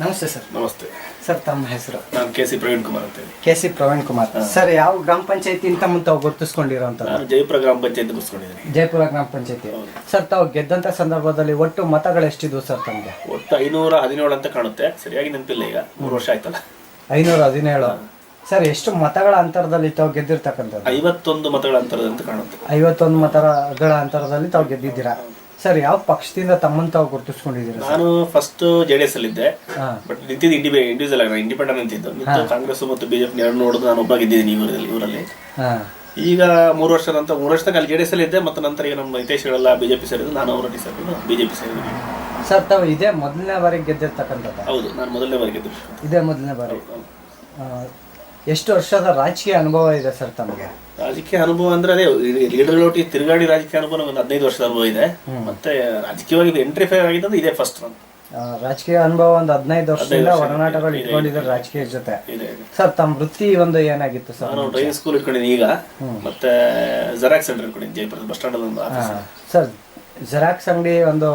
ನಮಸ್ತೆ ಸರ್. ನಮಸ್ತೆ ಸರ್, ತಮ್ಮ ಹೆಸರು? ನಾನು ಕೆ.ಸಿ. ಪ್ರವೀಣ್ ಕುಮಾರ್ ಅಂತ ಹೇಳಿ. ಕೆ.ಸಿ. ಪ್ರವೀಣ್ ಕುಮಾರ್ ಸರ್. ಯಾವ ಗ್ರಾಮ ಪಂಚಾಯತಿ ಅಂತ ತಾವು ಗುರುತಿಸ್ಕೊಂಡಿರೋಂಥ? ನಾನು ಜಯಪುರ ಗ್ರಾಮ ಪಂಚಾಯತ್ ಗುರುತಿಸ್ಕೊಂಡಿದ್ದೀನಿ. ಜಯಪುರ ಗ್ರಾಮ ಪಂಚಾಯತಿ. ಸರ್, ತಾವು ಗೆದ್ದಂಥ ಸಂದರ್ಭದಲ್ಲಿ ಒಟ್ಟು ಮತಗಳು ಎಷ್ಟಿದ್ವು ಸರ್ ತಮಗೆ? ಒಟ್ಟು 517 ಅಂತ ಕಾಣುತ್ತೆ, ಸರಿಯಾಗಿ ನೆನಪಿಲ್ಲ. ಈಗ 3 ವರ್ಷ ಆಯ್ತಲ್ಲ. 517. ಸರ್, ಎಷ್ಟು ಮತಗಳ ಅಂತರದಲ್ಲಿ ತಾವು ಗೆದ್ದಿರ್ತಕ್ಕಂಥದ್ದು? 51 ಮತಗಳ ಅಂತರದಂತ ಕಾಣುತ್ತೆ. 51 ಮತಗಳ ಅಂತರದಲ್ಲಿ ತಾವು ಗೆದ್ದಿದ್ದೀರಾ. ಸರ್, ಯಾವ ಪಕ್ಷದಿಂದ ತಮ್ಮನ್ನು ತಾವು ಗುರುತಿಸ್ಕೊಂಡಿದ್ದೀರಾ? ನಾನು ಫಸ್ಟ್ JDS ಅಲ್ಲಿ ಇದ್ದೆ, ಬಟ್ ನಿಂತಿದ್ದು ಇಂಡಿವಿಜುವಲ್ ಆಗಿ ಇಂಡಿಪೆಂಡೆಂಟ್ ನಿಂತಿದ್ದು. ಕಾಂಗ್ರೆಸ್ ಮತ್ತು ಬಿಜೆಪಿ ಎರಡು ನೋಡಿದ್ದು ನಾನು ಒಬ್ಬ ಗೆದ್ದಿದ್ದೀನಿ ಇವರಲ್ಲಿ. ಈಗ 3 ವರ್ಷ ನಂತರ 3 ವರ್ಷ ತನಕ ಅಲ್ಲಿ JDS ಅಲ್ಲಿ ಇದ್ದೆ. ಮತ್ತು ನಂತರ ಈಗ ನಮ್ಮ ಹಿತೈಷಿಗಳೆಲ್ಲ ಬಿಜೆಪಿ ಸೇರಿದ್ದು, ನಾನು ಅವರೊಟ್ಟಿಗೆ ಸೇರಿದ್ದು ಬಿಜೆಪಿ ಸೇರಿದ್ದೀನಿ. ಸರ್, ತಾವು ಇದೇ ಮೊದಲನೇ ಬಾರಿಗೆ ಗೆದ್ದಿರ್ತಕ್ಕಂಥದ್ದು? ಹೌದು, ನಾನು ಮೊದಲನೇ ಬಾರಿ ಗೆದ್ದು. ಇದೇ ಮೊದಲನೇ ಬಾರಿ. ಎಷ್ಟು ವರ್ಷದ ರಾಜಕೀಯ ಅನುಭವ ಇದೆ ಸರ್ ತಮಗೆ? ರಾಜಕೀಯ ಅನುಭವ ಅಂದ್ರೆ ಅದೇ ಲೀಡರ್ಗಳೊಟ್ಟಿಗೆ ತಿರುಗಾಡಿ ರಾಜಕೀಯ ಅನುಭವ ಒಂದು 15 ವರ್ಷದ ಅನುಭವ ಇದೆ. ಮತ್ತೆ ರಾಜಕೀಯವಾಗಿ ಎಂಟ್ರಿ ಫೇರ್ ಆಗಿದ್ದು ಇದೇ ಫಸ್ಟ್. ನಾನು ರಾಜಕೀಯ ಅನುಭವ ಒಂದು 15 ವರ್ಷದಿಂದ ಒಡನಾಟಗಳು ಇಟ್ಕೊಂಡಿದ್ದಾರೆ ರಾಜಕೀಯ ಜೊತೆ. ಸರ್, ತಮ್ಮ ವೃತ್ತಿ ಒಂದು ಏನಾಗಿತ್ತು ಸರ್? ನಾನು ಡ್ರೈವಿಂಗ್ ಸ್ಕೂಲ್ ಇಟ್ಕೊಂಡಿದ್ದೀನಿ ಈಗ. ಮತ್ತೆ ಜೆರಾಕ್ಸ್ ಸೆಂಟರ್ ಇಟ್ಕೊಂಡಿದ್ದೀನಿ ಜಯಪುರ ಬಸ್ ಸ್ಟ್ಯಾಂಡ್ ಒಂದು ಆಫೀಸ್. ಸರ್, ಜೆರಾಕ್ಸ್ ಅಂಗಡಿ ಒಂದು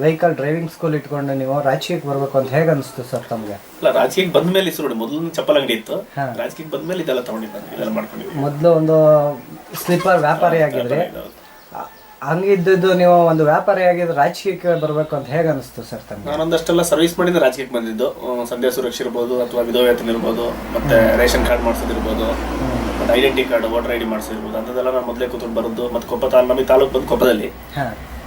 ವೆಹಿಕಲ್ ಡ್ರೈವಿಂಗ್ ಸ್ಕೂಲ್ ಇಟ್ಕೊಂಡು ನೀವು ರಾಜಕೀಯಕ್ಕೆ ಬರ್ಬೇಕು ಅಂತ ಹೇಗೆ ಅನಿಸ್ತು ಸರ್ ತಮಗೆ? ಅಲ್ಲ, ರಾಜಕೀಯಕ್ಕೆ ಬಂದ ಮೇಲೆ ನೋಡಿ, ಮೊದಲು ಚಪ್ಪಲ್ ಅಂಗಡಿ ಇತ್ತು. ರಾಜಕೀಯಕ್ಕೆ ಬಂದ ಮೇಲೆ ಇದೆಲ್ಲ ತಗೊಂಡಿದ್ದಾನೆ, ಇದೆಲ್ಲ ಮಾಡ್ಕೊಂಡಿದ್ದೀನಿ. ಮೊದಲು ಒಂದು ಸ್ಲೀಪರ್ ವ್ಯಾಪಾರಿ ಆಗಿದ್ರೆ, ಹಂಗಿದ್ದು ನೀವು ಒಂದು ವ್ಯಾಪಾರಿ ಆಗಿದ್ರೆ ರಾಜಕೀಯಕ್ಕೆ ಬರಬೇಕು ಅಂತ ಹೇಗೆ ಅನಿಸ್ತು ಸರ್ ತಮಗೆ? ನಾನೊಂದಷ್ಟೆಲ್ಲ ಸರ್ವಿಸ್ ಮಾಡಿದ ರಾಜಕೀಯಕ್ಕೆ ಬಂದಿದ್ದು. ಸಂಧ್ಯಾ ಸುರಕ್ಷೆ ಇರ್ಬೋದು, ಅಥವಾ ವಿಧವೇತನ ಇರ್ಬೋದು, ಮತ್ತೆ ರೇಷನ್ ಕಾರ್ಡ್ ಮಾಡಿಸೋದಿರ್ಬೋದು, ಮತ್ತೆ ಐಡೆಂಟಿ ಕಾರ್ಡ್, ವೋಟರ್ ID ಮಾಡಿಸಿರ್ಬೋದು, ಅಂಥದ್ದೆಲ್ಲ ನಾನು ಮೊದಲೇ ಕೂತ್ಕೊಂಡು ಬರೋದು. ಮತ್ತು ಕೊಪ್ಪ ನಮಗೆ ತಾಲೂಕು ಬಂದು ಕೊಪ್ಪದಲ್ಲಿ,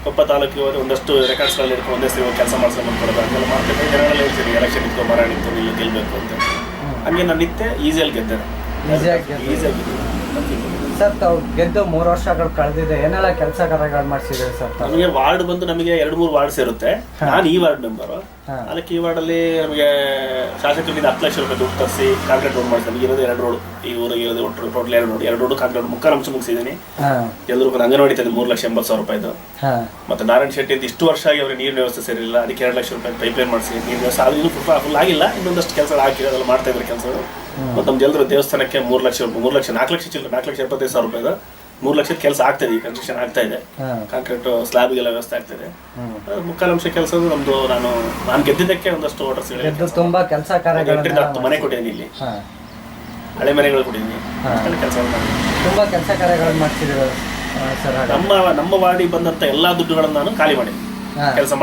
ಕೊಪ್ಪ ತಾಲೂಕಿಗೆ ಹೋಗಿ ಒಂದಷ್ಟು ರೆಕಾರ್ಡ್ಸ್ಗಳಲ್ಲಿ ಇಟ್ಕೊಂಡು ಒಂದೇ ಸರಿ ಕೆಲಸ ಮಾಡಿಸ್ಕೊಂಡು ಬಂದ್ಕೊಡೋದು. ಹಂಗೆಲ್ಲ ಮಾಡ್ಕೊಂಡು ಜನರಲ್ಲಿ ಹೇಳ್ತೀನಿ, ಎಲೆಕ್ಷನ್ ಇಟ್ಕೊಂಡು ಮರ ನಿಂತು ಇಲ್ಲಿ ಗೆಲ್ಲಬೇಕು ಅಂತ. ಹಂಗೆ ನಾನು ನಿತ್ಯ ಈಸಿಯಾಗಿ ಗೆದ್ದೆ. ಈಸಿಯಾಗಿ ಸರ್, ತಾವು ಗೆದ್ದು 3 ವರ್ಷಗಳು ಕಳೆದಿದೆ. ಏನೆಲ್ಲ ಕೆಲಸ ಕಾರ್ಯಗಳು ಮಾಡಿಸಿದ್ರೆ ಸರ್? ನಮಗೆ ವಾರ್ಡ್ ಬಂದು ನಮಗೆ 2-3 ವಾರ್ಡ್ ಸೇರುತ್ತೆ. ನಾನು ಈ ವಾರ್ಡ್ ಮೆಂಬರು. ಅದಕ್ಕೆ ಈ ವಾರ್ಡಲ್ಲಿ ನಮಗೆ ಶಾಸಕರಿಂದ 10 ಲಕ್ಷ ರೂಪಾಯಿ ದುಡ್ಡು ತರಿಸಿ ಕಾಂಕ್ರೀಟ್ ರೋಡ್ ಮಾಡಿಸಿ. ನಮಗೆ ಇರೋದು 2 ರೋಡ್, ಈ ಊರಿಗೆ ಇರೋದು ಒಟ್ಟು ಟೋಟಲ್ 2 ರೋಡ್ ಕಾಂಕ್ರೀಟ್ ಮುಖಾಂಶ ಮುಗಿಸಿದ್ದೀನಿ. ಎಲ್ಲರಿಗೂ ಅಂಗನವಾಡಿ ತಂದು 3,80,000 ರೂಪಾಯಿದು. ಮತ್ತೆ ನಾರಾಯಣ ಶೆಟ್ಟಿ ಅಂತ ಇಷ್ಟು ವರ್ಷ ಆಗಿ ಅವ್ರಿಗೆ ನೀರಿನ ವ್ಯವಸ್ಥೆ ಸೇರಿಲ್ಲ, ಅದಕ್ಕೆ 2 ಲಕ್ಷ ರೂಪಾಯಿ ಪೈಪ್ಲೈನ್ ಮಾಡಿಸಿ ನೀರಿನ ವ್ಯವಸ್ಥೆ. ಅದು ಇನ್ನೂ ಫುಲ್ ಆಗಿಲ್ಲ, ಇನ್ನೊಂದಷ್ಟು ಕೆಲಸ ಹಾಕಿ ಅದೆಲ್ಲ ಮಾಡ್ತಾ ಇದ್ದಾರೆ ಕೆಲಸಗಳು. ಮತ್ತು ನಮ್ಮ ಎಲ್ಲರೂ ದೇವಸ್ಥಾನಕ್ಕೆ 3 ಲಕ್ಷ ರೂಪಾಯಿ, 4 ಲಕ್ಷ 75,000 ರೂಪಾಯಿದು 3 ಲಕ್ಷದ ಕೆಲಸ ಆಗ್ತಾ ಇದೆ. ಕನ್ಸ್ಟ್ರಕ್ಷನ್ ಆಗ್ತಾ ಇದೆ, ಕಾಂಕ್ರೀಟ್ ಸ್ಲಾಬ್ಗೆಲ್ಲ ವ್ಯವಸ್ಥೆ ಆಗ್ತಾ ಇದೆ. ಮುಕ್ಕಾಲಂಶ ಕೆಲಸ ನಮ್ದು. ನಾನು ಗೆದ್ದಿದ್ದಕ್ಕೆ ಒಂದಷ್ಟು ವೋಟರ್ಸ್ ತುಂಬಾ ಕೆಲಸ ಕಾರ್ಯಗಳು ಮನೆ ಕೊಟ್ಟಿದ್ದೀನಿ, ಇಲ್ಲಿ ಹಳೆ ಮನೆಗಳು ಕೊಟ್ಟಿದ್ದೀನಿ, ಕೆಲಸ ತುಂಬಾ ಕೆಲಸ ಕಾರ್ಯಗಳು ಮಾಡ್ತಿದ್ದೀವಿ ಸರ್. ನಮ್ಮ ವಾರ್ಡಿಗೆ ಬಂದಂತ ಎಲ್ಲಾ ದುಡ್ಡುಗಳನ್ನು ನಾನು ಖಾಲಿ ಮಾಡಿ ಕೆಲಸ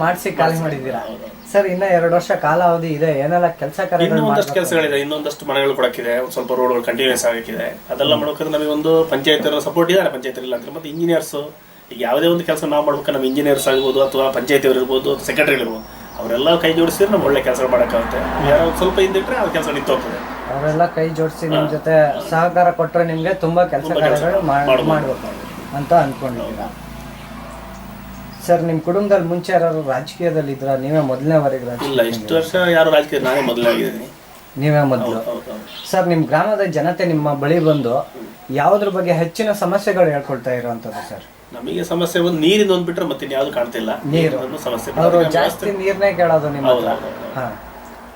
ಮಾಡಿಸಿ ಖಾಲಿ ಮಾಡಿದ್ದೀರಾ ಸರ್? ಇನ್ನ 2 ವರ್ಷ ಕಾಲಾವಧಿ ಇದೆ, ಏನೆಲ್ಲ ಕೆಲಸ ಕಾರ್ಯಗಳು? ಒಂದಷ್ಟು ಕೆಲಸಗಳಿದೆ, ಇನ್ನೊಂದಷ್ಟು ಮನೆಗಳು ಕೊಡಕ್ಕಿದೆ, ಸ್ವಲ್ಪ ರೋಡ್ಗಳು ಕಂಟಿನ್ಯೂಸ್ ಆಗಕ್ಕಿದೆ. ಅದೆಲ್ಲ ಮಾಡೋಕೆ ನಮಗೆ ಒಂದು ಪಂಚಾಯತ್ ಸಪೋರ್ಟ್ ಇದ್ದಾರೆ, ಪಂಚಾಯತ್ ಇಲ್ಲ ಅಂದ್ರೆ. ಮತ್ತೆ ಇಂಜಿನಿಯರ್ಸ್, ಈಗ ಯಾವುದೇ ಒಂದು ಕೆಲಸ ನಾವು ಮಾಡ್ಬೇಕು, ನಮ್ಮ ಇಂಜಿನಿಯರ್ಸ್ ಆಗ್ಬೋದು, ಅಥವಾ ಪಂಚಾಯತ್ ಅವರು ಇರ್ಬೋದು, ಸೆಕ್ರೆಟರಿ ಇರ್ಬೋದು, ಅವರೆಲ್ಲ ಕೈ ಜೋಡಿಸಿದ್ರೆ ನಾವು ಒಳ್ಳೆ ಕೆಲಸ ಮಾಡೋಕ್ಕಾಗುತ್ತೆ. ಯಾರೋ ಸ್ವಲ್ಪ ಹಿಂದಿಟ್ರೆ ಆ ಕೆಲಸ ನಿಂತು ಹೋಗ್ತದೆ. ಅವರೆಲ್ಲ ಕೈ ಜೋಡಿಸಿ ನಿಮ್ಮ ಜೊತೆ ಸಹಕಾರ ಕೊಟ್ಟರೆ ನಿಮಗೆ ತುಂಬಾ ಕೆಲಸ ಕಾರ್ಯಗಳು ಮಾಡಬೇಕು ಅಂತ ಅನ್ಕೊಂಡಿದ್ದೀರಾ ಸರ್? ನಿಮ್ಮ ಕುಟುಂಬದಲ್ಲಿ ಮುಂಚೆ ಯಾರು ರಾಜಕೀಯದಲ್ಲಿ ಇದ್ರ? ನೀವೇ ಮೊದಲನೇ ಬಾರಿಗೆ? ಇಲ್ಲ, ಇಷ್ಟು ವರ್ಷ ಯಾರು ರಾಜಕೀಯ, ನಾನೇ ಮೊದಲೇ ಆಗಿದ್ದೀನಿ. ನೀವೇ ಮೊದಲು ಸರ್? ನಿಮ್ಮ ಗ್ರಾಮದ ಜನತೆ ನಿಮ್ಮ ಬಳಿ ಬಂದು ಯಾವುದ್ರ ಬಗ್ಗೆ ಹೆಚ್ಚಿನ ಸಮಸ್ಯೆಗಳು ಹೇಳ್ಕೊಳ್ತಾ ಇರುವಂತದ್ದು ಸರ್? ನಮಗೆ ಸಮಸ್ಯೆ ಒಂದು ನೀರಿನ ಒಂದು ಬಿಟ್ರೆ ಮತ್ತೆ ಯಾವ್ದು ಕಾಣ್ತಿಲ್ಲ. ನೀರು ಸಮಸ್ಯೆ, ಅವರು ಜಾಸ್ತಿ ನೀರ್ನೇ ಕೇಳೋದು ನಿಮ್ಮ ಹತ್ರ.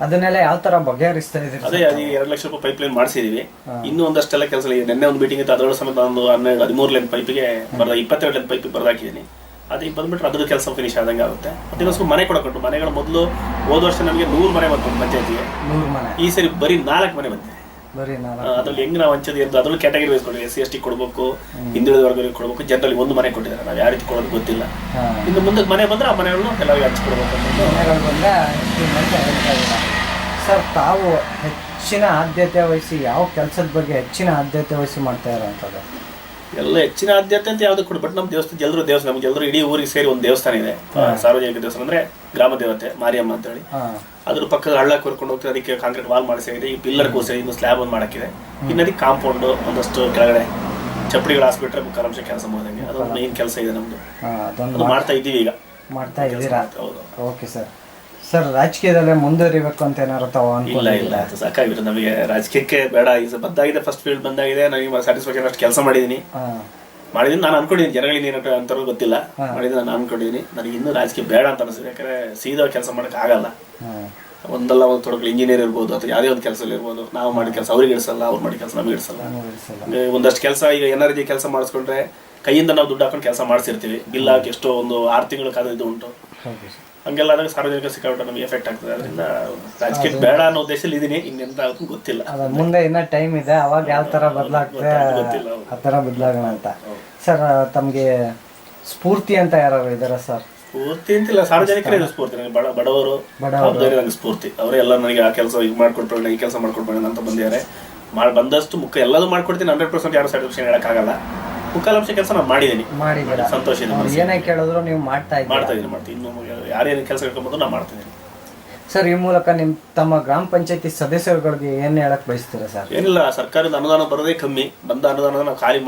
ಅದನ್ನೆಲ್ಲ ಯಾವ ತರ ಬಗೆಹರಿಸ್ತಾ ಇದ್ದೀರಿ? ಅದೇ 2 ಲಕ್ಷ ರೂಪಾಯಿ ಪೈಪ್ ಲೈನ್ ಮಾಡಿಸಿದೀವಿ. ಇನ್ನೂ ಒಂದಷ್ಟೆಲ್ಲ ಕೆಲಸ ಇದೆ. ನಿನ್ನೆ ಒಂದು ಮೀಟಿಂಗ್ ಇತ್ತು, ಅದರೊಳಗೆ ಸಮೇತ ಒಂದು 13 ಲೈನ್ ಪೈಪಿಗೆ 22 ಲೈನ್ ಪೈಪಿಗೆ ಬರ್ದಾಕಿದ್ದೀನಿ. ಅದು ಈಗ ಬಂದ್ಬಿಟ್ರೆ ಅದ್ರ ಕೆಲಸ ಫಿನಿಶ್ ಆದಂಗೆ ಆಗುತ್ತೆ. ಮತ್ತೆ ಇನ್ನೊಂದು ಮನೆ ಕೊಡಕೊಂಡು, ಮನೆಗಳು ಮೊದಲು ಹೋದ ವರ್ಷ ನಮಗೆ 100 ಮನೆ ಬಂತು ಪಂಚಾಯತಿಗೆ. 100 ಮನೆ. ಈ ಸರಿ ಬರೀ 4 ಮನೆ ಬಂದಿದೆ. ಅದ್ರಲ್ಲಿ ಹೆಂಗ್ ನಾವು ಹಂಚೋದು ಇರ್ದು ಅದ್ರಲ್ಲಿ ಕ್ಯಾಟಗರಿ ವೈಸ್ ಕೊಡ್ತೀವಿ. SC/ST ಕೊಡ್ಬೇಕು, ಹಿಂದುಳಿದ ವರ್ಗಗಳಿಗೆ ಕೊಡ್ಬೇಕು. ಜನರಲ್ಲಿ 1 ಮನೆ ಕೊಟ್ಟಿದ್ದಾರೆ, ನಾವು ಯಾವ ರೀತಿ ಕೊಡೋದು ಗೊತ್ತಿಲ್ಲ. ಇನ್ನು ಮುಂದೆ ಮನೆ ಬಂದ್ರೆ ಆ ಮನೆಗಳನ್ನು ಎಲ್ಲರಿಗೂ ಹಂಚ್ಕೊಡ್ಬೇಕು ಸರ್. ತಾವು ಹೆಚ್ಚಿನ ಆದ್ಯತೆ ವಹಿಸಿ ಯಾವ ಕೆಲಸದ ಬಗ್ಗೆ ಹೆಚ್ಚಿನ ಆದ್ಯತೆ ವಹಿಸಿ ಮಾಡ್ತಾ ಇರೋಂಥದ್ದು? ಎಲ್ಲ ಹೆಚ್ಚಿನ ಆದ್ಯತೆ ಅಂತ ಯಾವ್ದು ಕೊಡು, ಬಟ್ ನಮ್ಮ ದೇವಸ್ಥಾನ ನಮ್ಗೆ ಎಲ್ಲರೂ ಇಡೀ ಊರಿಗೆ ಸೇರಿ ಒಂದು ದೇವಸ್ಥಾನ ಇದೆ, ಸಾರ್ವಜನಿಕ ದೇವಸ್ಥಾನ, ಅಂದ್ರೆ ಗ್ರಾಮ ದೇವತೆ ಮಾರಿಯಮ್ಮ ಅಂತ ಹೇಳಿ. ಅದ್ರ ಪಕ್ಕದ ಹಳ್ಳ ಕರ್ಕೊಂಡು ಹೋಗ್ತಾರೆ, ಅದಕ್ಕೆ ಕಾಂಕ್ರೀಟ್ ವಾಲ್ ಮಾಡಿಸಿದೆ. ಈ ಪಿಲ್ಲರ್ ಕೂರಿಸಿ ಇನ್ನು ಸ್ಲ್ಯಾಬ್ ಒಂದು ಮಾಡಕ್ಕಿದೆ. ಇನ್ನದಕ್ಕೆ ಕಾಂಪೌಂಡ್ ಒಂದಷ್ಟು ಕೆಳಗಡೆ ಚಪ್ಪಡಿಗಳು ಹಾಸ್ಬಿಟ್ರೆ ಮುಖಾಂಶ ಕೆಲಸ ಮಾಡೋದಂಗೆ ಅದೊಂದು ಮೇನ್ ಕೆಲಸ ಇದೆ ನಮ್ದು. ಅದು ಮಾಡ್ತಾ ಇದ್ದೀವಿ, ಈಗ ಮಾಡ್ತಾ ಇದ್ದೀರಾ? Okay sir. ಸರ್, ರಾಜಕೀಯದಲ್ಲೇ ಮುಂದುವರಿಬೇಕು ಅಂತ ಏನಾರು ತಾವು? ಇಲ್ಲ, ಸಾಕಾಗಿರುತ್ತೆ ನಮಗೆ ರಾಜಕೀಯಕ್ಕೆ ಬೇಡ. ಈಗ ಬಂದಾಗಿದೆ, ಫಸ್ಟ್ ಫೀಲ್ಡ್ ಬಂದಾಗಿದೆ, ನನಗೆ ಸ್ಯಾಟಿಸ್ಫ್ಯಾಕ್ಷನ್ ಅಷ್ಟು ಕೆಲಸ ಮಾಡಿದ್ದೀನಿ. ನಾನು ಅನ್ಕೊಂಡಿದ್ದೀನಿ, ಜನಗಳಿಗೆ ಏನು ಅಂತ ಗೊತ್ತಿಲ್ಲ, ಮಾಡಿದ್ದೀನಿ. ನಾನು ಅನ್ಕೊಂಡಿದ್ದೀನಿ ನನಗೆ ಇನ್ನೂ ರಾಜಕೀಯ ಬೇಡ ಅಂತ ಅನಿಸಿದೆ. ಯಾಕಂದ್ರೆ ಸೀದಾ ಕೆಲಸ ಮಾಡಕ್ ಆಗಲ್ಲ. ಒಂದಲ್ಲ ಒಂದು ತೊಡಕಲು ಇಂಜಿನಿಯರ್ ಇರ್ಬೋದು, ಅಥವಾ ಯಾವುದೇ ಒಂದು ಕೆಲಸ ಇರ್ಬೋದು, ನಾವು ಮಾಡಿದ ಕೆಲಸ ಅವ್ರಿಗೆ ಇಡಿಸಲ್ಲ, ಅವ್ರು ಮಾಡಿದ ಕೆಲಸ ನಮಗೆ ಇಡಿಸಲ್ಲ. ಒಂದಷ್ಟು ಕೆಲಸ ಈಗ NRG ಕೆಲಸ ಮಾಡಿಸ್ಕೊಂಡ್ರೆ ಕೈಯಿಂದ ನಾವು ದುಡ್ಡು ಹಾಕೊಂಡು ಕೆಲಸ ಮಾಡಿಸಿರ್ತೀವಿ. ಬಿಲ್ ಹಾಕಿ ಎಷ್ಟೋ ಒಂದು 6 ತಿಂಗಳು ಕಾದ ಇದು ಉಂಟು. ಹಂಗೆಲ್ಲ ಆದಾಗ ಸಾರ್ವಜನಿಕ ಸಿಕ್ಕಾಪಟ್ಟೆ ನಮಗೆ ಎಫೆಕ್ಟ್ ಆಗ್ತದೆ. ಅದರಿಂದ ರಾಜಕೀಯ ಬೇಡ ಅನ್ನೋ ಉದ್ದೇಶದಲ್ಲಿ ಇದೀನಿ, ಇನ್ನೆಂತ ಗೊತ್ತಿಲ್ಲ. ಮುಂದೆ ಇನ್ನೂ ಟೈಮ್ ಇದೆ, ಅವಾಗ ಯಾವ ಥರ ಬದಲಾಗ್ತದೆ ಆ ಥರ ಬದಲಾಗೋಣ ಅಂತ. ಸರ್ ತಮಗೆ ಸ್ಫೂರ್ತಿ ಅಂತ ಯಾರು ಇದ್ದಾರಾ ಸರ್? ಸ್ಫೂರ್ತಿ ಅಂತಿಲ್ಲ, ಸಾರ್ವಜನಿಕರೇ ಸ್ಫೂರ್ತಿ. ನನಗೆ ಬಡವರು ನಂಗೆ ಸ್ಫೂರ್ತಿ. ಅವರೇ ಎಲ್ಲ ನನಗೆ ಆ ಕೆಲಸ ಈಗ ಮಾಡ್ಕೊಡ್ಬೇಡ, ಈ ಕೆಲಸ ಮಾಡ್ಕೊಡ್ಬೇಡ ಅಂತ ಬಂದಿದ್ದಾರೆ. ಬಂದಷ್ಟು ಎಲ್ಲದೂ ಮಾಡ್ಕೊಡ್ತೀನಿ. 100% ಯಾರು ಸ್ಯಾಟಿಸ್ಫ್ಯಾಕ್ಷನ್ ಹೇಳಕ್ಕಾಗಲ್ಲ. ಮುಕ್ಕಾಲಂಶ ಕೆಲಸ ನಾನು ಮಾಡಿದ್ದೀನಿ, ಸಂತೋಷ ಇದೆ. ಏನೇ ಕೇಳಿದ್ರು ನೀವು ಮಾಡ್ತಾ ಇದ್ದೀನಿ. ಇನ್ನು ಯಾರೇನು ಕೆಲಸ ಹೇಳ್ಕೊಂಬೋದು ನಾನು ಮಾಡ್ತಿದ್ದೀನಿ. ಸರ್ ಈ ಮೂಲಕ ತಮ್ಮ ಗ್ರಾಮ ಪಂಚಾಯತಿ ಸದಸ್ಯರುಗಳಿಗೆ ಏನ್ ಹೇಳಕ್ ಬಯಸ್ತೀರಾ ಸರ್? ಏನಿಲ್ಲ, ಸರ್ಕಾರದ ಅನುದಾನ ಬರೋದೇ ಕಮ್ಮಿ. ಬಂದ ಅನುದಾನ ನಾವು ಖಾಲಿ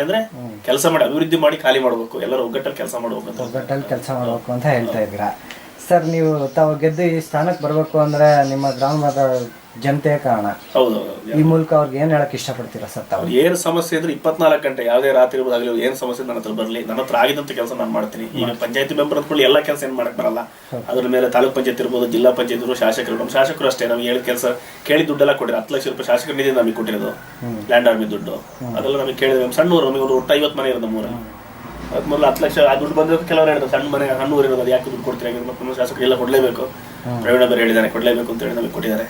ಅಂದ್ರೆ ಕೆಲಸ ಮಾಡಿ ಅಭಿವೃದ್ಧಿ ಮಾಡಿ ಖಾಲಿ ಮಾಡ್ಬೇಕು. ಎಲ್ಲರೂ ಒಗ್ಗಟ್ಟಲ್ಲಿ ಕೆಲಸ ಮಾಡ್ಬೇಕು ಅಂತ ಹೇಳ್ತಾ ಇದ್ದೀರಾ. ಸರ್ ನೀವು ತಾವು ಗೆದ್ದು ಈ ಸ್ಥಾನಕ್ಕೆ ಬರ್ಬೇಕು ಅಂದ್ರೆ ನಿಮ್ಮ ಗ್ರಾಮದ ಜನತೆಯ ಕಾರಣ. ಹೌದು. ಈ ಮೂಲಕ ಅವ್ರಿಗೆ ಏನ್ ಹೇಳಕ್ ಇಷ್ಟಪಡ್ತೀರಾ ಸರ್? ತಾವು ಏನ್ ಸಮಸ್ಯೆ ಇದ್ರೆ 24 ಗಂಟೆ ಯಾವುದೇ ರಾತ್ರಿ ಇರ್ಬೋದಾಗಲಿ, ಏನ್ ಸಮಸ್ಯೆ ನನ್ನ ಹತ್ರ ಬರಲಿ, ನನ್ನ ಹತ್ರ ಆಗಿದಂತ ಕೆಲಸ ನಾನು ಮಾಡ್ತೀನಿ. ಈಗ ಪಂಚಾಯತಿ ಮೆಂಬರ್ ಅಂದ್ಕೊಳ್ಳಿ, ಎಲ್ಲ ಕೆಲಸ ಏನ್ ಮಾಡಕ್ ಬರಲ್ಲ. ಅದ್ರ ಮೇಲೆ ತಾಲೂಕ್ ಪಂಚಾಯತ್ ಇರ್ಬೋದು, ಜಿಲ್ಲಾ ಪಂಚಾಯತ್ ಇರ್ಬೋದು, ಶಾಸಕರು. ನಮ್ಮ ಶಾಸಕರು ಅಷ್ಟೇ, ನಮ್ಗೆ ಹೇಳಿ ಕೆಲಸ ಕೇಳಿ ದುಡ್ಡೆಲ್ಲ ಕೊಟ್ಟಿರೋ 10 ಲಕ್ಷ ರೂಪಾಯಿ ಶಾಸಕರ ನಿಧಿ ನಮಗೆ ಕೊಟ್ಟಿರೋದು, ಲ್ಯಾಂಡ್ ಆರ್ಮಿ ದುಡ್ಡು. ಅದೆಲ್ಲ ನಮಗೆ ಕೇಳಿದ್ವಿ. ಸಣ್ಣ ನಮಗೆ ಒಟ್ಟು 50 ಮನೆ ಇರೋದು ನಮ್ಮೂರಲ್ಲಿ. ಅದ್ ಮೊದಲು 10 ಲಕ್ಷ ಆ ದುಡ್ಡು ಬಂದ್ರೆ ಕೆಲವರು ಹೇಳಿದ್ರು ಸಣ್ಣ ಮನೆ ಹಣ್ಣೂರು ಇರೋದು, ಅದು ಯಾಕೆ ದುಡ್ಡು ಕೊಡ್ತೀರಾ? ನಮ್ಮ ಶಾಸಕರು ಎಲ್ಲ ಕೊಡ್ಲೇಬೇಕು, ಪ್ರವೀಣ ಬೇರೆ ಹೇಳಿದ್ದಾರೆ ಕೊಡ್ಲೇಬೇಕು ಅಂತ ಹೇಳಿ ನಮಗೆ ಕೊಟ್ಟಿದ್ದಾರೆ.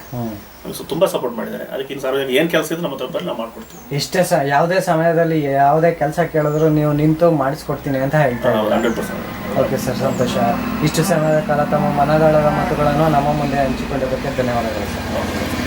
ನಮಗೆ ತುಂಬಾ ಸಪೋರ್ಟ್ ಮಾಡಿದ್ದಾರೆ. ಅದಕ್ಕೆ ಇನ್ನು ಸಾರ್ವಜನಿಕ ಏನ್ ಕೆಲಸ ಇದ್ರೆ ನಮ್ಮ ಹತ್ರ ಬರ್ಲಿ, ನಾವು ಮಾಡ್ಕೊಡ್ತೀವಿ. ಇಷ್ಟೇ ಯಾವುದೇ ಸಮಯದಲ್ಲಿ ಯಾವುದೇ ಕೆಲಸ ಕೇಳಿದ್ರು ನೀವು ನಿಂತು ಮಾಡಿಸ್ಕೊಡ್ತೀನಿ ಅಂತ ಹೇಳ್ತಾ ಇದ್ದೀವಿ. 100%. ಓಕೆ ಸರ್, ಸಂತೋಷ. ಇಷ್ಟು ಸಮಯದ ಕಾಲ ತಮ್ಮ ಮನದಾಳದ ಮಾತುಗಳನ್ನು ನಮ್ಮ ಮುಂದೆ ಹಂಚಿಕೊಂಡಿದ್ದಕ್ಕೆ ಧನ್ಯವಾದಗಳು ಸರ್.